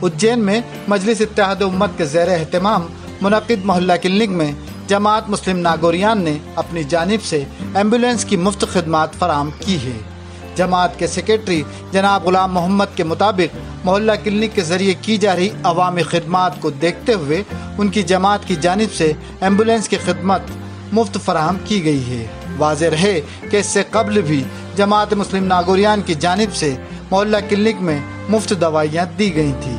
उज्जैन में मजलिस इत्तेहाद उम्मत के ज़ेर एहतमाम मुनक़िद मोहल्ला क्लिनिक में जमात मुस्लिम नागोरियान ने अपनी जानिब से एम्बुलेंस की मुफ्त खिदमात फराम की है। जमात के सेक्रेटरी जनाब गुलाम मोहम्मद के मुताबिक मोहल्ला क्लिनिक के जरिए की जा रही अवामी खिदमात को देखते हुए उनकी जमात की जानिब से एम्बुलेंस की खिदमत मुफ्त फराहम की गई है। वाज़ेह रहे कि इससे कबल भी जमात मुस्लिम नागोरियान की जानिब से मोहल्ला क्लिनिक में मुफ्त दवाइयाँ दी गई थी।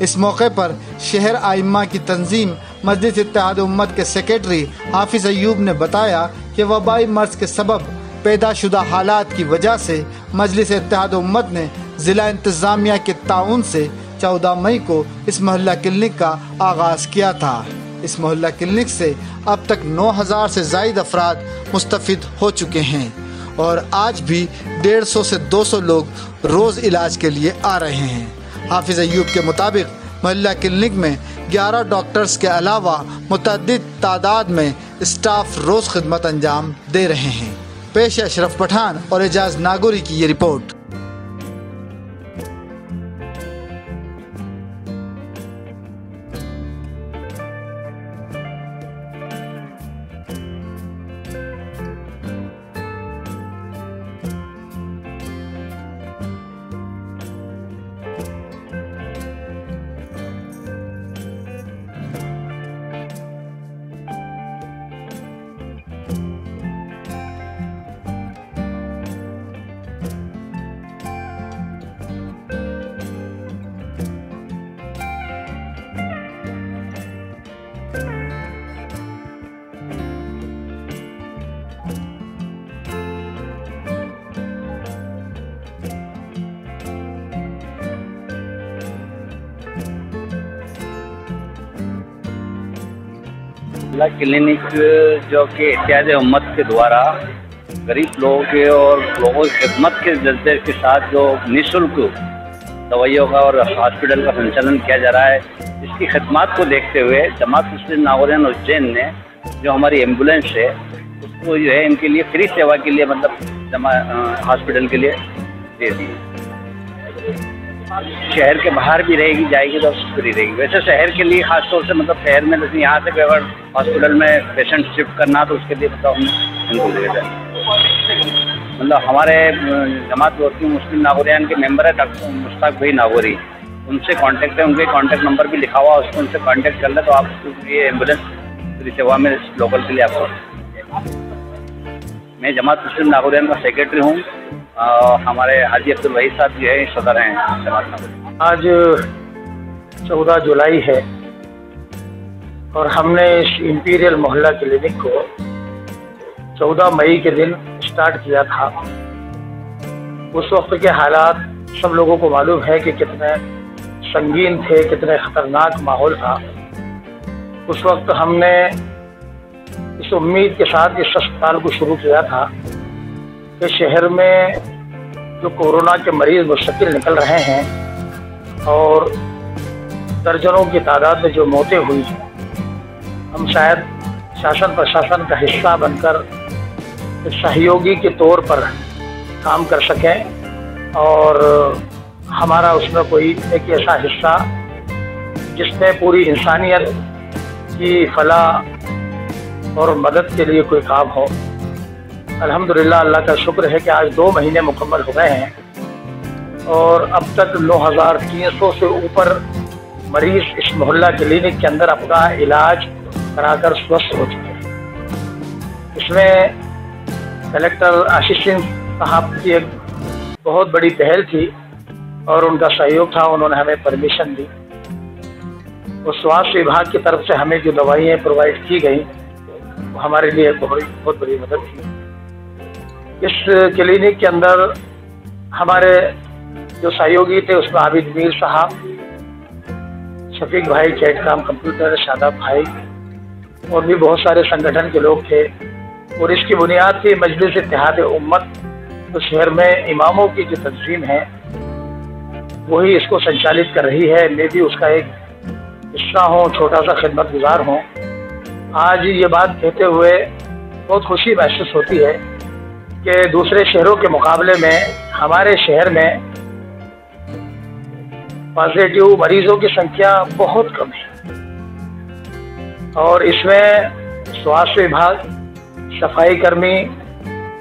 इस मौके पर शहर आइम्मा की तंजीम मजलिस इत्तेहाद उम्मत के सेक्रेटरी हाफिज अयूब ने बताया कि वबाई मर्ज के सबब पैदाशुदा हालात की वजह से मजलिस इत्तेहाद उम्मत ने ज़िला इंतज़ामिया के ताउन से 14 मई को इस मोहल्ला क्लिनिक का आगाज़ किया था। इस मोहल्ला क्लिनिक से अब तक 9000 से ज़ायद अफराद मुस्तफ़िद हो चुके हैं और आज भी 150 से 200 लोग रोज़ इलाज के लिए आ रहे हैं। हाफिज अयूब के मुताबिक मोहल्ला क्लिनिक में 11 डॉक्टर्स के अलावा मुतअद्दिद तादाद में स्टाफ रोज़ खिदमत अंजाम दे रहे हैं। पेश अशरफ पठान और एजाज नागोरी की ये रिपोर्ट। क्लिनिक जो कि इत्तेहाद उम्मत के द्वारा गरीब लोगों के और लोगों की खिदमत के जज्बे के साथ जो निःशुल्क दवाइयों का और हॉस्पिटल का संचालन किया जा रहा है, इसकी खिदमत को देखते हुए जमात मुस्लिम नागोरियान उज्जैन ने जो हमारी एम्बुलेंस है उसको जो है इनके लिए फ्री सेवा के लिए मतलब हॉस्पिटल के लिए दे दी। शहर के बाहर भी रहेगी जाएगी तो फ्री रहेगी। वैसे शहर के लिए खासतौर से मतलब शहर में जैसे यहाँ से अगर हॉस्पिटल में पेशेंट शिफ्ट करना तो उसके लिए मतलब हमने इनको दे दिया। मतलब हमारे जमात मुस्लिम नागोरियान के मेंबर है डॉक्टर मुश्ताक भाई नागोरी, उनसे कांटेक्ट है, उनके कांटेक्ट नंबर भी लिखा हुआ, उसको उनसे कांटेक्ट कर ले तो आप ये एम्बुलेंस फ्री सेवा में लोकल के लिए आपको। मैं जमात मुस्लिम नागोरियान का सेक्रेटरी हूँ। हमारे हाजी अब्दुल वहीद साहब जो है सदर हैं जमात नागोरियान। आज 14 जुलाई है और हमने इस इंपीरियल मोहल्ला क्लिनिक को 14 मई के दिन स्टार्ट किया था। उस वक्त के हालात सब लोगों को मालूम है कि कितने संगीन थे, कितने ख़तरनाक माहौल था। उस वक्त हमने इस उम्मीद के साथ इस अस्पताल को शुरू किया था कि शहर में जो कोरोना के मरीज़ मुस्तकिल निकल रहे हैं और दर्जनों की तादाद में जो मौतें हुई हैं, हम शायद शासन प्रशासन का हिस्सा बनकर एक सहयोगी के तौर पर काम कर सकें और हमारा उसमें कोई एक ऐसा हिस्सा जिसमें पूरी इंसानियत की फलाह और मदद के लिए कोई काम हो। अल्हम्दुलिल्लाह, अल्लाह का शुक्र है कि आज 2 महीने मुकम्मल हो गए हैं और अब तक 9300 से ऊपर मरीज़ इस मोहल्ला क्लिनिक के अंदर अपना इलाज कराकर स्वस्थ हो चुके हैं। इसमें कलेक्टर आशीष सिंह साहब की एक बहुत बड़ी पहल थी और उनका सहयोग था, उन्होंने हमें परमिशन दी और स्वास्थ्य विभाग की तरफ से हमें जो दवाइयाँ प्रोवाइड की गई वो हमारे लिए बहुत बड़ी मदद थी। इस क्लिनिक के अंदर हमारे जो सहयोगी थे उसमें आबिद मीर साहब, शफीक भाई, चैटकाम कंप्यूटर, शादाब भाई और भी बहुत सारे संगठन के लोग थे और इसकी बुनियाद थी मजलिस इत्तेहाद उम्मत। तो शहर में इमामों की जो तंजीम है वही इसको संचालित कर रही है। मैं भी उसका एक हिस्सा हूँ, छोटा सा खिदमत गुजार हूँ। आज ये बात कहते हुए बहुत खुशी महसूस होती है कि दूसरे शहरों के मुकाबले में हमारे शहर में पॉजिटिव मरीजों की संख्या बहुत कम है और इसमें स्वास्थ्य विभाग, सफाई कर्मी,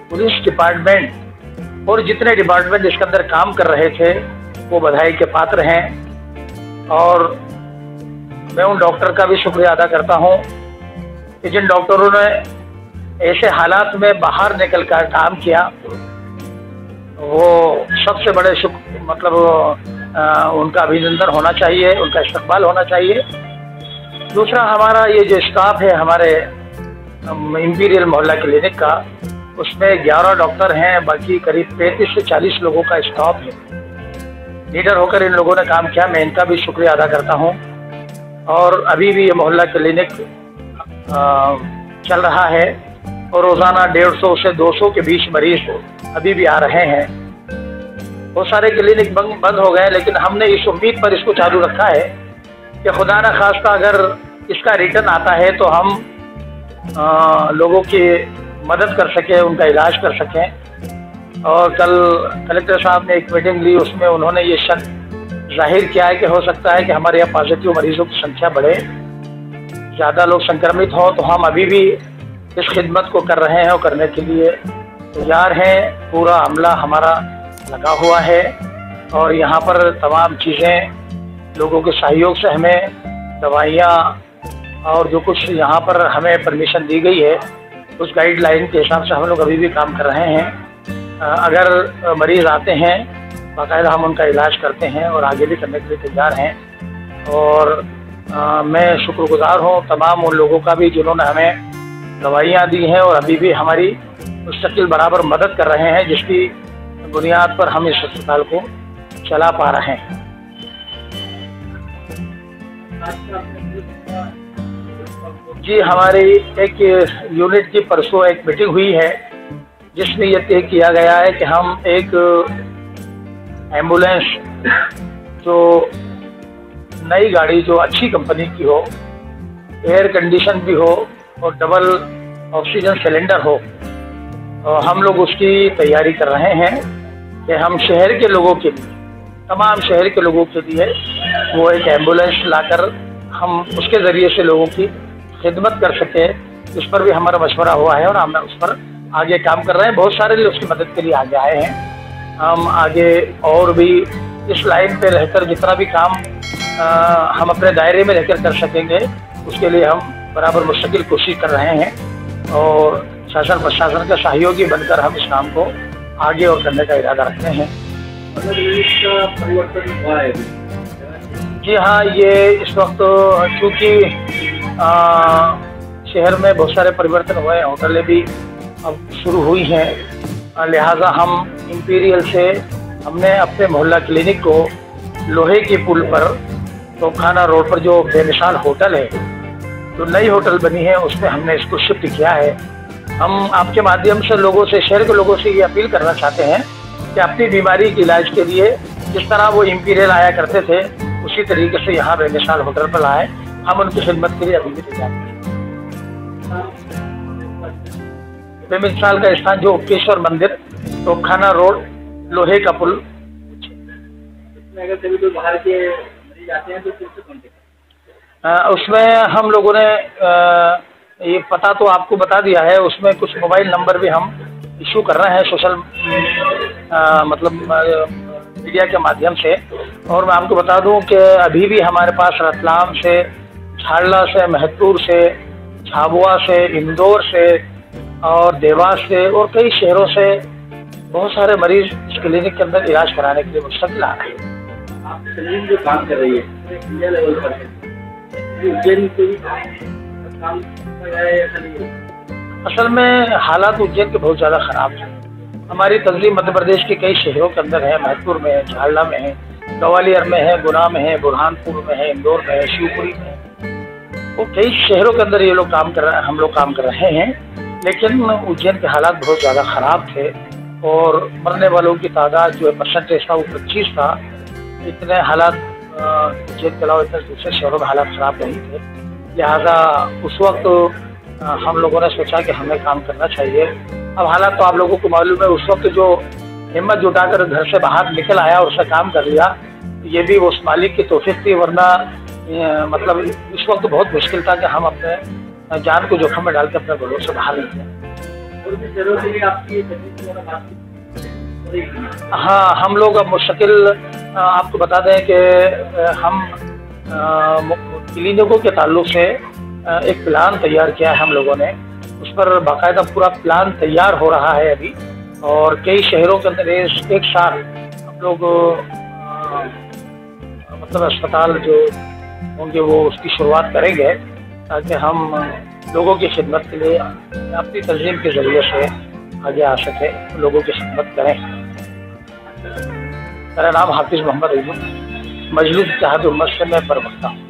पुलिस डिपार्टमेंट और जितने डिपार्टमेंट इसके अंदर काम कर रहे थे वो बधाई के पात्र हैं। और मैं उन डॉक्टर का भी शुक्रिया अदा करता हूं कि जिन डॉक्टरों ने ऐसे हालात में बाहर निकल कर काम किया, वो सबसे बड़े उनका अभिनंदन होना चाहिए, उनका इस्तकबाल होना चाहिए। दूसरा, हमारा ये जो स्टाफ है हमारे इंपीरियल मोहल्ला क्लिनिक का, उसमें 11 डॉक्टर हैं, बाकी करीब 35 से 40 लोगों का स्टाफ है। लीडर होकर इन लोगों ने काम किया, मैं इनका भी शुक्रिया अदा करता हूं। और अभी भी ये मोहल्ला क्लिनिक चल रहा है और रोज़ाना 150 से 200 के बीच मरीज अभी भी आ रहे हैं। बहुत सारे क्लिनिक बंद हो गए, लेकिन हमने इस उम्मीद पर इसको चालू रखा है कि खुदा न खास्ता अगर इसका रिटर्न आता है तो हम लोगों की मदद कर सकें, उनका इलाज कर सकें। और कल कलेक्टर साहब ने एक मीटिंग ली, उसमें उन्होंने ये शक जाहिर किया है कि हो सकता है कि हमारे यहाँ पॉजिटिव मरीजों की संख्या बढ़े, ज़्यादा लोग संक्रमित हों, तो हम अभी भी इस खिदमत को कर रहे हैं और करने के लिए तैयार हैं। पूरा अमला हमारा लगा हुआ है और यहाँ पर तमाम चीज़ें लोगों के सहयोग से हमें दवाइयाँ और जो कुछ यहाँ पर हमें परमिशन दी गई है उस गाइडलाइन के हिसाब से हम लोग अभी भी काम कर रहे हैं। अगर मरीज़ आते हैं बाकायदा हम उनका इलाज करते हैं और आगे भी करने के लिए तैयार हैं। और मैं शुक्रगुजार हूँ तमाम उन लोगों का भी जिन्होंने हमें दवाइयाँ दी हैं और अभी भी हमारी मुस्तकिल बराबर मदद कर रहे हैं, जिसकी बुनियाद पर हम इस अस्पताल को चला पा रहे हैं। जी, हमारी एक यूनिट की परसों एक मीटिंग हुई है जिसमें यह तय किया गया है कि हम एक एम्बुलेंस जो नई गाड़ी जो अच्छी कंपनी की हो, एयर कंडीशन भी हो और डबल ऑक्सीजन सिलेंडर हो, हम लोग उसकी तैयारी कर रहे हैं कि हम शहर के लोगों के लिए, तमाम शहर के लोगों के लिए वो एक एम्बुलेंस लाकर हम उसके ज़रिए से लोगों की खिदमत कर सकें। उस पर भी हमारा मशवरा हुआ है और हम उस पर आगे काम कर रहे हैं। बहुत सारे लोग उसकी मदद के लिए आगे आए हैं। हम आगे और भी इस लाइन पे रहकर जितना भी काम हम अपने दायरे में रहकर कर सकेंगे उसके लिए हम बराबर मुस्तकिल कोशिश कर रहे हैं और शासन प्रशासन का सहयोगी बनकर हम इस काम को आगे और करने का इरादा रखते हैं। इसका परिवर्तन हुआ है? जी हाँ, ये इस वक्त चूँकि शहर में बहुत सारे परिवर्तन हुए हैं, होटलें भी अब शुरू हुई हैं, लिहाजा हम इंपीरियल से हमने अपने मोहल्ला क्लिनिक को लोहे के पुल पर तोपखाना रोड पर जो बेमिसाल होटल है, जो नई होटल बनी है, उसमें हमने इसको शिफ्ट किया है। हम आपके माध्यम से लोगों से, शहर के लोगों से ये अपील करना चाहते हैं कि अपनी बीमारी के इलाज के लिए जिस तरह वो इंपीरियल आया करते थे उसी तरीके से यहाँ बेमिसाल होटल पर आए। हम उनकी खिदमत के लिए अभी भी तैयार हैं। बेमिसाल का स्थान जो उपकेश्वर मंदिर, तोपखाना रोड, लोहे का पुल। अगर कभी कोई बाहर के मरीज आते हैं तो किससे कॉन्टेक्ट? उसमें हम लोगों ने ये पता तो आपको बता दिया है, उसमें कुछ मोबाइल नंबर भी हम इशू कर रहे हैं सोशल मीडिया के माध्यम से। और मैं आपको बता दूं कि अभी भी हमारे पास रतलाम से, झाड़ला से, महतपुर से, झाबुआ से, इंदौर से और देवास से और कई शहरों से बहुत सारे मरीज इस क्लिनिक के अंदर इलाज कराने के लिए मुस्तकिल आ रहे हैं। आप क्लिनिक जो काम कर रही है इंडिया लेवल पर है, उज्जैन से भी काम कर रहा है ऐसा नहीं है? असल में हालात उज्जैन के बहुत ज़्यादा ख़राब हैं। हमारी तंजीम मध्य प्रदेश के कई शहरों के अंदर है, महतपुर में है, झाड़ला में है, ग्वालियर में है, गुना में है, बुरहानपुर में है, इंदौर में है, शिवपुरी में है। वो कई शहरों के अंदर ये लोग काम कर रहे हैं, हम लोग काम कर रहे हैं। लेकिन उज्जैन के हालात बहुत ज़्यादा ख़राब थे और मरने वालों की तादाद जो है परसेंटेज था वो 25 था। इतने हालात उज्जैन के अलावा इतने दूसरे शहरों में हालात ख़राब नहीं थे। लिहाजा उस वक्त हम लोगों ने सोचा कि हमें काम करना चाहिए। अब हालात तो आप लोगों को मालूम है, उस वक्त जो हिम्मत जुटाकर घर से बाहर निकल आया और उसने काम कर लिया, ये भी उस मालिक की तौफीक थी, वरना मतलब इस वक्त बहुत मुश्किल था कि हम अपने जान को जोखिम में डाल के अपने घरों से बाहर निकलें। और भी शहरों के लिए आपकी हाँ, हम लोग अब मुस्तकिल आपको बता दें कि हम क्लिनिकों के ताल्लुक से एक प्लान तैयार किया है हम लोगों ने। उस पर बाकायदा पूरा प्लान तैयार हो रहा है अभी, और कई शहरों के अंदर एक साथ हम लोग मतलब अस्पताल जो होंगे वो उसकी शुरुआत करेंगे, ताकि हम लोगों की खिदमत के लिए अपनी तंजीम के ज़रिए से आगे आ सके, लोगों की खिदमत करें। मेरा नाम हाफिज़ मोहम्मद अयूब, मजलिस इत्तेहाद उम्मत से मैं प्रवक्ता हूँ।